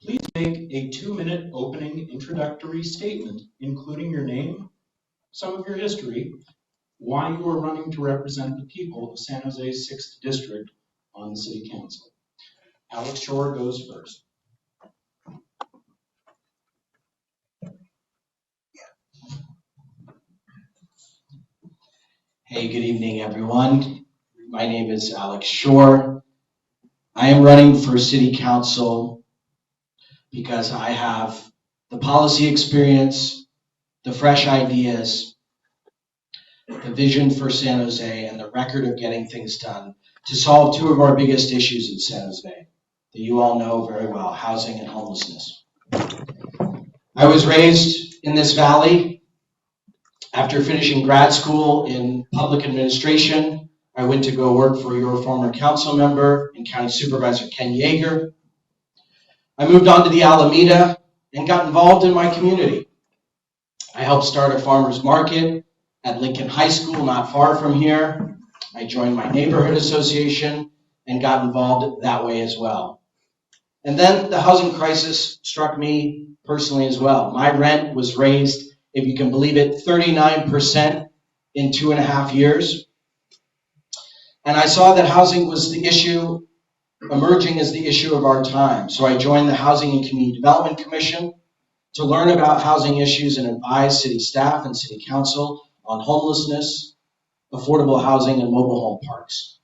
Please make a 2-minute opening introductory statement, including your name, some of your history, why you are running to represent the people of San Jose's 6th District on the City Council. Alex Shoor goes first. Hey, good evening, everyone. My name is Alex Shoor. I am running for City Council because I have the policy experience, the fresh ideas, the vision for San Jose, and the record of getting things done to solve two of our biggest issues in San Jose that you all know very well, housing and homelessness. I was raised in this valley. After finishing grad school in public administration, I went to go work for your former council member and County Supervisor Ken Yeager. I moved on to the Alameda and got involved in my community. I helped start a farmer's market at Lincoln High School, not far from here. I joined my neighborhood association and got involved that way as well. And then the housing crisis struck me personally as well. My rent was raised, if you can believe it, 39% in 2.5 years. And I saw that housing was the issue, emerging as the issue of our time. So I joined the Housing and Community Development Commission to learn about housing issues and advise city staff and city council on homelessness, affordable housing, and mobile home parks.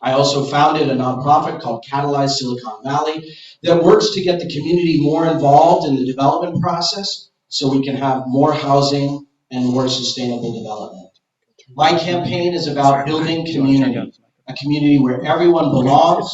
I also founded a nonprofit called Catalyze Silicon Valley that works to get the community more involved in the development process so we can have more housing and more sustainable development. My campaign is about building community, a community where everyone belongs,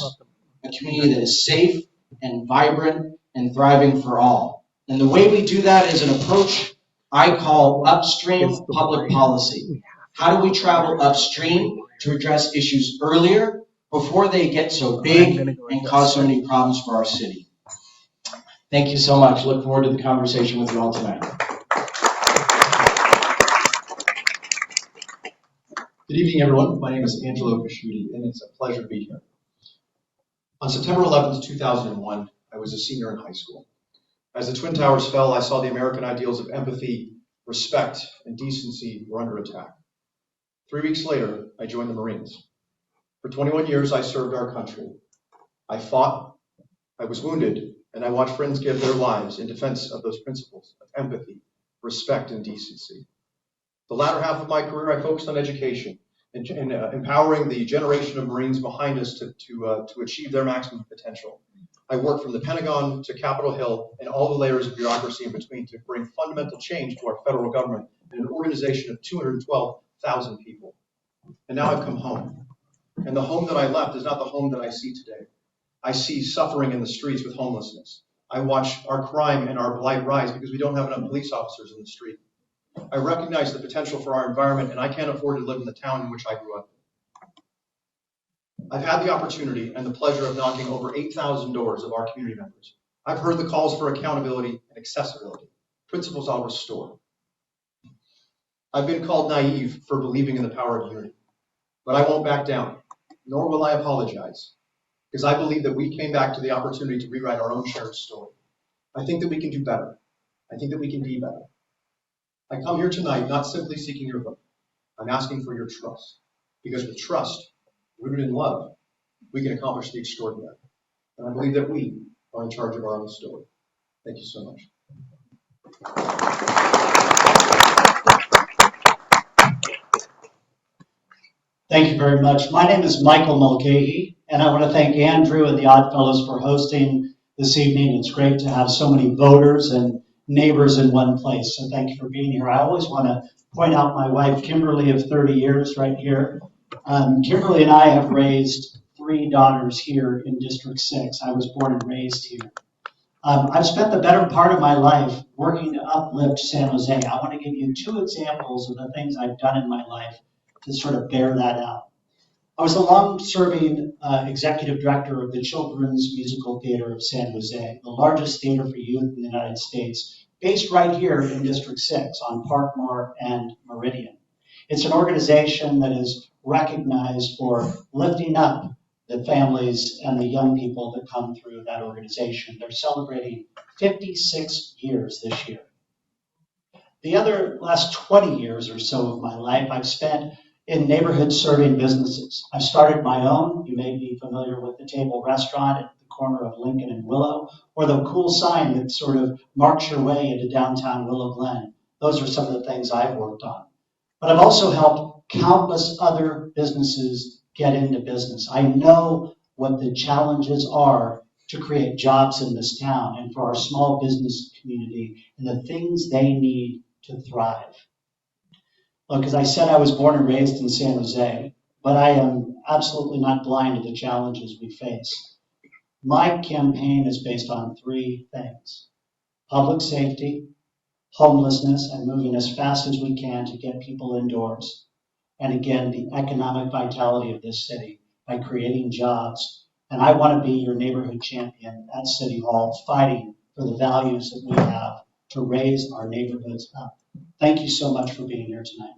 a community that is safe and vibrant and thriving for all. And the way we do that is an approach I call upstream public policy. How do we travel upstream to address issues earlier before they get so big and cause so many problems for our city? Thank you so much. Look forward to the conversation with you all tonight. Good evening, everyone. My name is Angelo Pasciuti, and it's a pleasure to be here. On September 11th, 2001, I was a senior in high school. As the Twin Towers fell, I saw the American ideals of empathy, respect, and decency were under attack. 3 weeks later, I joined the Marines. For 21 years, I served our country. I fought, I was wounded, and I watched friends give their lives in defense of those principles of empathy, respect, and decency. The latter half of my career, I focused on education and empowering the generation of Marines behind us to achieve their maximum potential. I worked from the Pentagon to Capitol Hill and all the layers of bureaucracy in between to bring fundamental change to our federal government in an organization of 212,000 people. And now I've come home. And the home that I left is not the home that I see today. I see suffering in the streets with homelessness. I watch our crime and our blight rise because we don't have enough police officers in the street. I recognize the potential for our environment, and I can't afford to live in the town in which I grew up. I've had the opportunity and the pleasure of knocking over 8,000 doors of our community members. I've heard the calls for accountability and accessibility, principles I'll restore. I've been called naive for believing in the power of unity, but I won't back down, nor will I apologize, because I believe that we came back to the opportunity to rewrite our own shared story. I think that we can do better. I think that we can be better. I come here tonight not simply seeking your vote. I'm asking for your trust, because with trust, rooted in love, we can accomplish the extraordinary. And I believe that we are in charge of our own story. Thank you so much. Thank you very much. My name is Michael Mulcahy, and I want to thank Andrew and the Oddfellows for hosting this evening. It's great to have so many voters and neighbors in one place, so thank you for being here. I always want to point out my wife, Kimberly, of 30 years right here. Kimberly and I have raised 3 daughters here in District 6. I was born and raised here. I've spent the better part of my life working to uplift San Jose. I want to give you 2 examples of the things I've done in my life to sort of bear that out. I was the long-serving executive director of the Children's Musical Theater of San Jose, the largest theater for youth in the United States, based right here in District 6 on Parkmore and Meridian. It's an organization that is recognized for lifting up the families and the young people that come through that organization. They're celebrating 56 years this year. The other last 20 years or so of my life I've spent in neighborhood serving businesses. I started my own. You may be familiar with the Table Restaurant at the corner of Lincoln and Willow, or the cool sign that sort of marks your way into downtown Willow Glen. Those are some of the things I've worked on. But I've also helped countless other businesses get into business. I know what the challenges are to create jobs in this town and for our small business community and the things they need to thrive. Look, as I said, I was born and raised in San Jose, but I am absolutely not blind to the challenges we face. My campaign is based on three things: public safety, homelessness, and moving as fast as we can to get people indoors. And again, the economic vitality of this city by creating jobs. And I want to be your neighborhood champion at City Hall, fighting for the values that we have to raise our neighborhoods up. Thank you so much for being here tonight.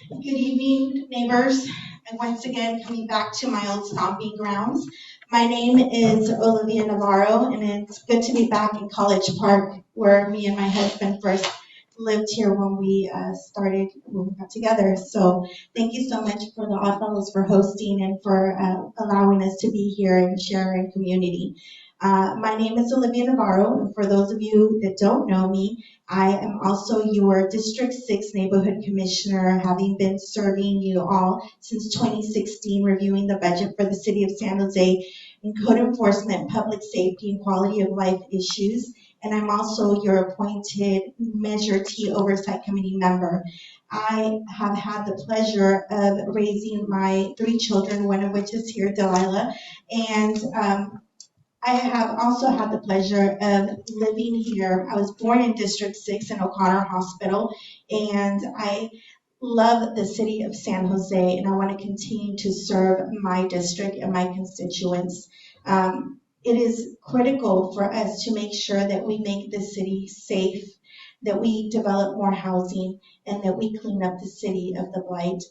Good evening, neighbors, and once again, coming back to my old stomping grounds. My name is Olivia Navarro, and it's good to be back in College Park, where me and my husband first lived here when we got together. So thank you so much for the Oddfellows for hosting and for allowing us to be here and share in community. My name is Olivia Navarro, and for those of you that don't know me, I am also your District 6 Neighborhood Commissioner, having been serving you all since 2016, reviewing the budget for the City of San Jose in code enforcement, public safety, and quality of life issues. And I'm also your appointed Measure T Oversight Committee member. I have had the pleasure of raising my 3 children, one of which is here, Delilah, and I have also had the pleasure of living here. I was born in District 6 in O'Connor Hospital, and I love the city of San Jose, and I want to continue to serve my district and my constituents. It is critical for us to make sure that we make the city safe, that we develop more housing, and that we clean up the city of the blight.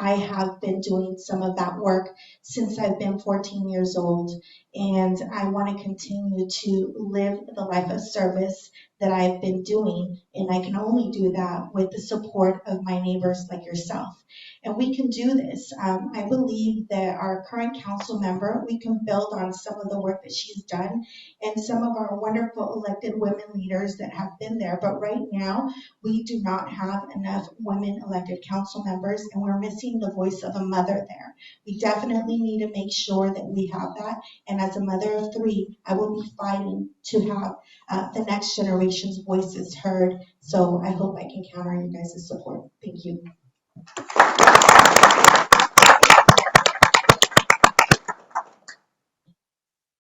I have been doing some of that work since I've been 14 years old, and I want to continue to live the life of service that I've been doing, and I can only do that with the support of my neighbors like yourself. And we can do this. I believe that our current council member, we can build on some of the work that she's done and some of our wonderful elected women leaders that have been there. But right now, we do not have enough women elected council members, and we're missing the voice of a mother there. We definitely need to make sure that we have that. And as a mother of 3, I will be fighting to have the next generation's voices heard. So I hope I can count on you guys' support. Thank you.